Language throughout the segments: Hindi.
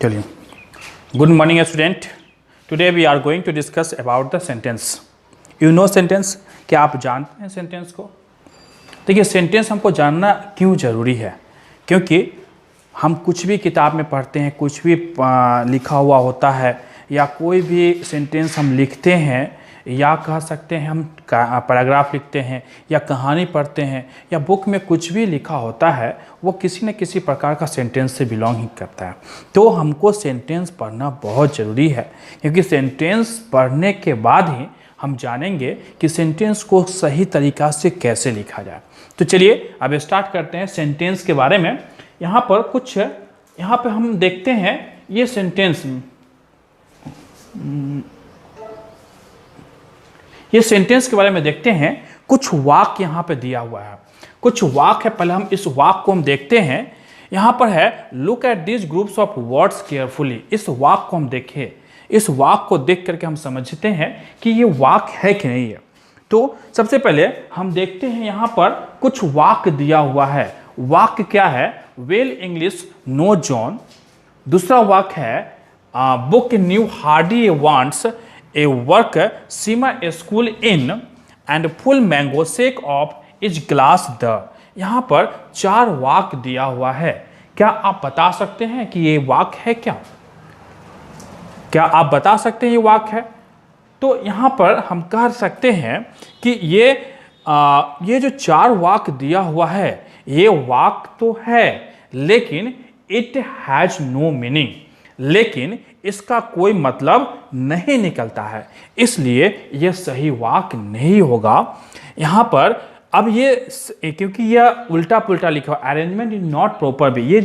चलिए, good morning student. Today we are going to discuss about the sentence. You know sentence, क्या आप जानते हैं सेंटेंस को? देखिए, सेंटेंस हमको जानना क्यों ज़रूरी है? क्योंकि हम कुछ भी किताब में पढ़ते हैं, कुछ भी लिखा हुआ होता है, या कोई भी सेंटेंस हम लिखते हैं, या कह सकते हैं हम पैराग्राफ लिखते हैं, या कहानी पढ़ते हैं, या बुक में कुछ भी लिखा होता है, वो किसी न किसी प्रकार का सेंटेंस से बिलोंग ही करता है। तो हमको सेंटेंस पढ़ना बहुत ज़रूरी है, क्योंकि सेंटेंस पढ़ने के बाद ही हम जानेंगे कि सेंटेंस को सही तरीक़ा से कैसे लिखा जाए। तो चलिए अब स्टार्ट करते हैं सेंटेंस के बारे में। यहाँ पर हम देखते हैं ये सेंटेंस के बारे में देखते हैं। कुछ वाक्य यहाँ पे दिया हुआ है, कुछ वाक्य है। पहले हम इस वाक्य को हम देखते हैं। यहाँ पर है look at this groups of words carefully. इस वाक्य को हम देखें, इस वाक्य को देख करके हम समझते हैं कि ये वाक्य है कि नहीं है। तो सबसे पहले हम देखते हैं यहाँ पर कुछ वाक्य दिया हुआ है। वाक्य क्या है? Well English know John. दूसरा वाक्य है book new Hardy wants a work Seema school in and full mango shake of is glass the. यहाँ पर 4 वाक्य दिया हुआ है। क्या आप बता सकते हैं कि ये वाक्य है क्या? क्या आप बता सकते हैं ये वाक्य है? तो यहाँ पर हम कह सकते हैं कि ये जो 4 वाक्य दिया हुआ है, ये वाक्य तो है, लेकिन इट हैज नो मीनिंग, लेकिन इसका कोई मतलब नहीं निकलता है, इसलिए यह सही वाक्य नहीं होगा। यहाँ पर अब ये क्योंकि यह उल्टा पुल्टा लिखा हुआ, arrangement is not proper way. ये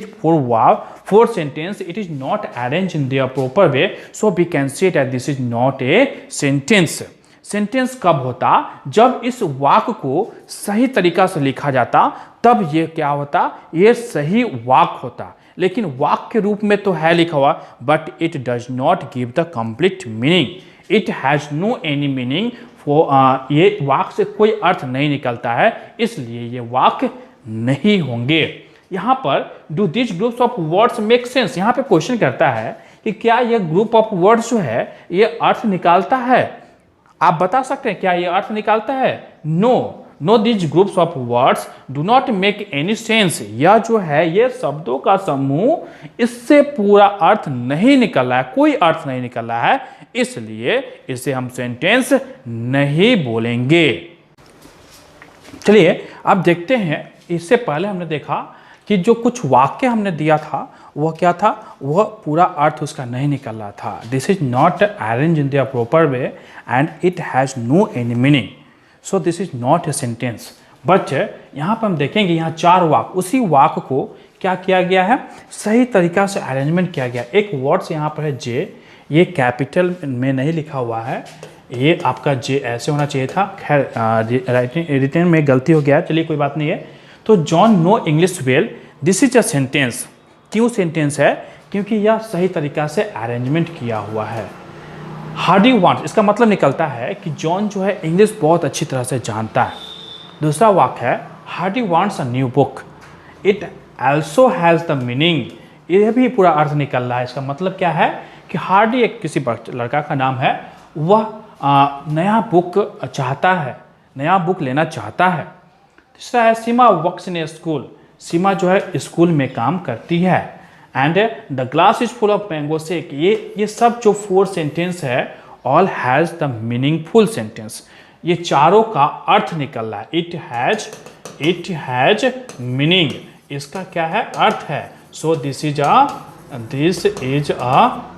4 sentence it is not arrange in their proper way, so we can say that this is not a sentence. Sentence कब होता? जब इस वाक्य को सही तरीका से लिखा जाता, तब ये क्या होता? ये सही वाक्य होता। लेकिन वाक्य के रूप में तो है लिखा हुआ, but it does not give the complete meaning. It has no any meaning. ये वाक्य से कोई अर्थ नहीं निकलता है, इसलिए ये वाक्य नहीं होंगे। यहाँ पर do this groups of words make sense. यहाँ पे क्वेश्चन करता है कि क्या ये ग्रुप ऑफ वर्ड्स जो है ये अर्थ निकालता है? आप बता सकते हैं क्या ये अर्थ निकालता है? No this groups of words do not make any sense. यह जो है ये शब्दों का समूह, इससे पूरा अर्थ नहीं निकल रहा है, कोई अर्थ नहीं निकल रहा है, इसलिए इसे हम सेंटेंस नहीं बोलेंगे। चलिए अब देखते हैं। इससे पहले हमने देखा कि जो कुछ वाक्य हमने दिया था वह क्या था? वह पूरा अर्थ उसका नहीं निकल रहा था। This is not arrange in the proper way and it has no any meaning, so this is not a sentence. But यहाँ पर हम देखेंगे यहाँ 4 वाक्य, उसी वाक्य को क्या किया गया है? सही तरीका से अरेंजमेंट किया गया। एक वर्ड्स यहाँ पर है जे, ये कैपिटल में नहीं लिखा हुआ है, ये आपका जे ऐसे होना चाहिए था। खैर रिटर्न में गलती हो गया, चलिए कोई बात नहीं है। तो John know English well, this is a sentence. क्यों सेंटेंस है? क्योंकि यह सही तरीका से अरेंजमेंट किया हुआ है। हार्डी वांट्स, इसका मतलब निकलता है कि जॉन जो है इंग्लिश बहुत अच्छी तरह से जानता है। दूसरा वाक्य है Hardy wants a new book, it also has the meaning. यह भी पूरा अर्थ निकल रहा है। इसका मतलब क्या है कि हार्डी एक किसी लड़का का नाम है, वह नया बुक चाहता है, नया बुक लेना चाहता है। तीसरा है सीमा वर्क्स इन ए स्कूल। सीमा जो है स्कूल में काम करती है। And the glass is full of mango shake. ये सब जो 4 सेंटेंस है, all has the meaningful sentence. ये चारों का अर्थ निकल रहा है। इट हैज मीनिंग, इसका क्या है? अर्थ है। सो दिस इज अ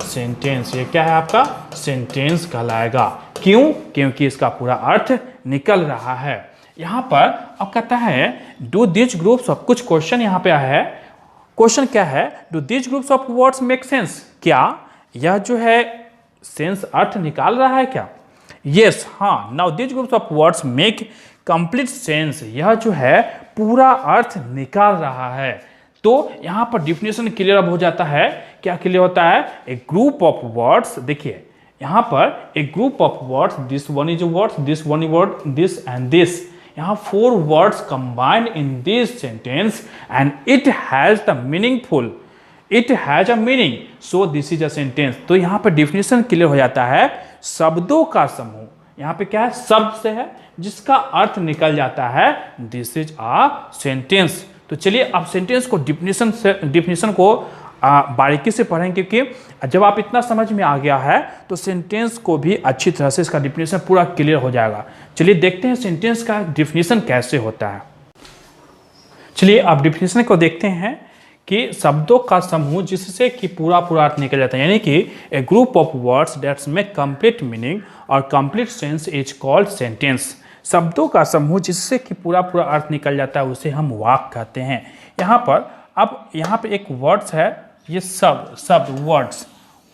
सेंटेंस। ये क्या है? आपका सेंटेंस कहलाएगा। क्यों? क्योंकि इसका पूरा अर्थ निकल रहा है। यहाँ पर अब कहता है डू दिस ग्रुप्स ऑफ, कुछ क्वेश्चन यहाँ पे है। क्वेश्चन क्या है? Do this groups of words make sense. क्या यह जो है सेंस अर्थ निकाल रहा है क्या? यस, हाँ। Now this groups of words make complete sense. यह जो है पूरा अर्थ निकाल रहा है। तो यहाँ पर डिफिनेशन क्लियर अब हो जाता है। क्या क्लियर होता है? ए ग्रुप ऑफ वर्ड्स, देखिए यहाँ पर a group of words, this one is words, this one is word, this and this. यहाँ 4 words combined in this sentence and it has the meaningful it has a meaning so this is a sentence. तो यहाँ पर डिफिनेशन क्लियर हो जाता है, शब्दों का समूह, यहाँ पे क्या है, शब्द से है जिसका अर्थ निकल जाता है, दिस इज अ सेंटेंस। तो चलिए अब सेंटेंस को डिफिनेशन को बारीकी से पढ़ेंगे, क्योंकि जब आप इतना समझ में आ गया है तो सेंटेंस को भी अच्छी तरह से इसका डिफिनेशन पूरा क्लियर हो जाएगा। चलिए देखते हैं सेंटेंस का डिफिनेशन कैसे होता है। चलिए अब डिफिनेशन को देखते हैं कि शब्दों का समूह जिससे कि पूरा अर्थ निकल जाता है, यानी कि a group of words that's make complete meaning और complete sense is called sentence. शब्दों का समूह जिससे कि पूरा अर्थ निकल जाता है उसे हम वाक्य कहते हैं। यहाँ पे एक वर्ड्स है, ये शब्द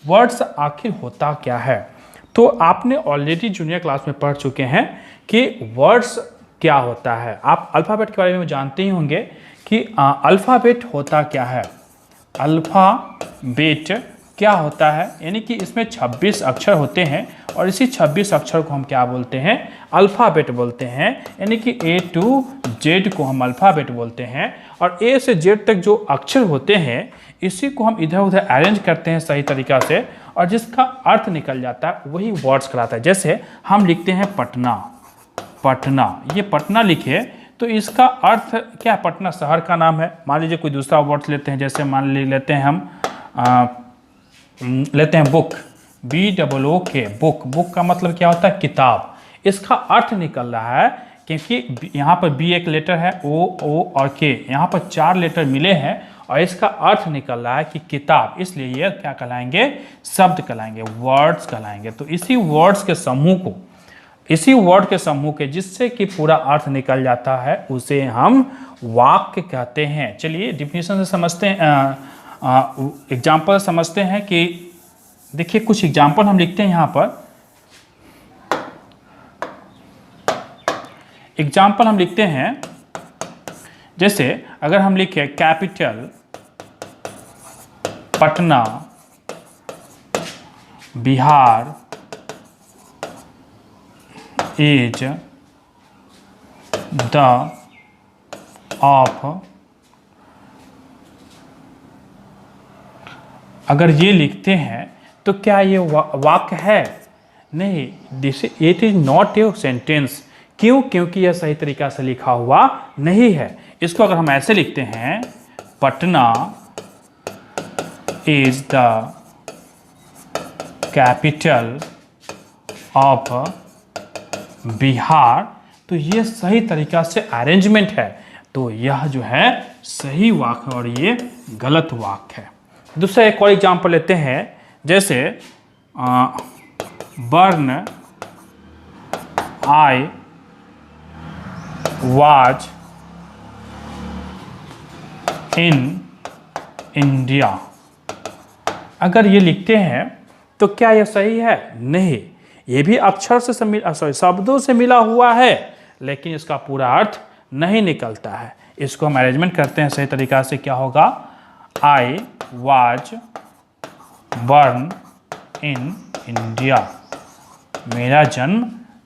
वर्ड्स आखिर होता क्या है। तो आपने ऑलरेडी जूनियर क्लास में पढ़ चुके हैं कि वर्ड्स क्या होता है। आप अल्फ़ाबेट के बारे में जानते ही होंगे कि अल्फ़ाबेट होता क्या है। अल्फ़ाबेट क्या होता है, यानी कि इसमें 26 अक्षर होते हैं और इसी 26 अक्षर को हम क्या बोलते हैं, अल्फ़ाबेट बोलते हैं। यानी कि A to Z को हम अल्फ़ाबेट बोलते हैं और A से Z तक जो अक्षर होते हैं इसी को हम इधर उधर अरेंज करते हैं सही तरीक़ा से और जिसका अर्थ निकल जाता है वही वर्ड्स कहलाता है। जैसे हम लिखते हैं पटना, ये पटना लिखे तो इसका अर्थ क्या है, पटना शहर का नाम है। मान लीजिए कोई दूसरा वर्ड लेते हैं, जैसे मान लेते हैं हम लेते हैं बुक, BOOK, बुक का मतलब क्या होता है, किताब। इसका अर्थ निकल रहा है क्योंकि यहाँ पर B एक लेटर है, O और K, यहाँ पर 4 लेटर मिले हैं और इसका अर्थ निकल रहा है कि किताब, इसलिए ये क्या कहलाएंगे, शब्द कहलाएंगे, वर्ड्स कहलाएंगे। तो इसी वर्ड के समूह के जिससे कि पूरा अर्थ निकल जाता है उसे हम वाक्य कहते हैं। चलिए डिफिनेशन से समझते हैं, एग्जाम्पल समझते हैं कि देखिए कुछ एग्जाम्पल हम लिखते हैं। यहाँ पर एग्जाम्पल हम लिखते हैं, जैसे अगर हम लिखे capital Patna Bihar is the of, अगर ये लिखते हैं तो क्या ये वाक्य है, नहीं, this it is not a sentence. क्यों, क्योंकि यह सही तरीका से लिखा हुआ नहीं है। इसको अगर हम ऐसे लिखते हैं, Patna is the capital of Bihar, तो ये सही तरीका से अरेंजमेंट है, तो यह जो है सही वाक्य और ये गलत वाक्य है। दूसरा एक और एग्जाम्पल लेते हैं, जैसे burn I was in India. अगर ये लिखते हैं तो क्या यह सही है, नहीं, ये भी अक्षर से शब्दों से मिला हुआ है लेकिन इसका पूरा अर्थ नहीं निकलता है। इसको हम अरेंजमेंट करते हैं सही तरीका से, क्या होगा, I was born in India, मेरा जन्म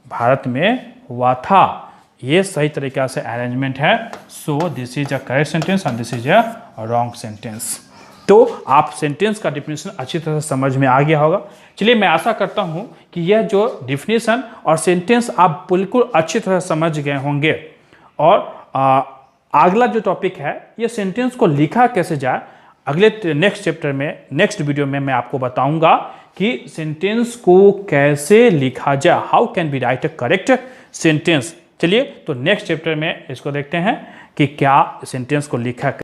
भारत में हुआ था। ये सही तरीका से अरेंजमेंट है। सो this is a correct sentence and this is a wrong sentence. तो आप सेंटेंस का डिफिनेशन अच्छी तरह से समझ में आ गया होगा। चलिए मैं आशा करता हूं कि यह जो डिफिनेशन और सेंटेंस आप बिल्कुल अच्छी तरह समझ गए होंगे। और अगला जो टॉपिक है, ये सेंटेंस को लिखा कैसे जाए, अगले नेक्स्ट चैप्टर में, नेक्स्ट वीडियो में मैं आपको बताऊंगा कि सेंटेंस को कैसे लिखा जाए, how can be right a correct sentence. चलिए तो नेक्स्ट चैप्टर में इसको देखते हैं कि क्या सेंटेंस को लिखा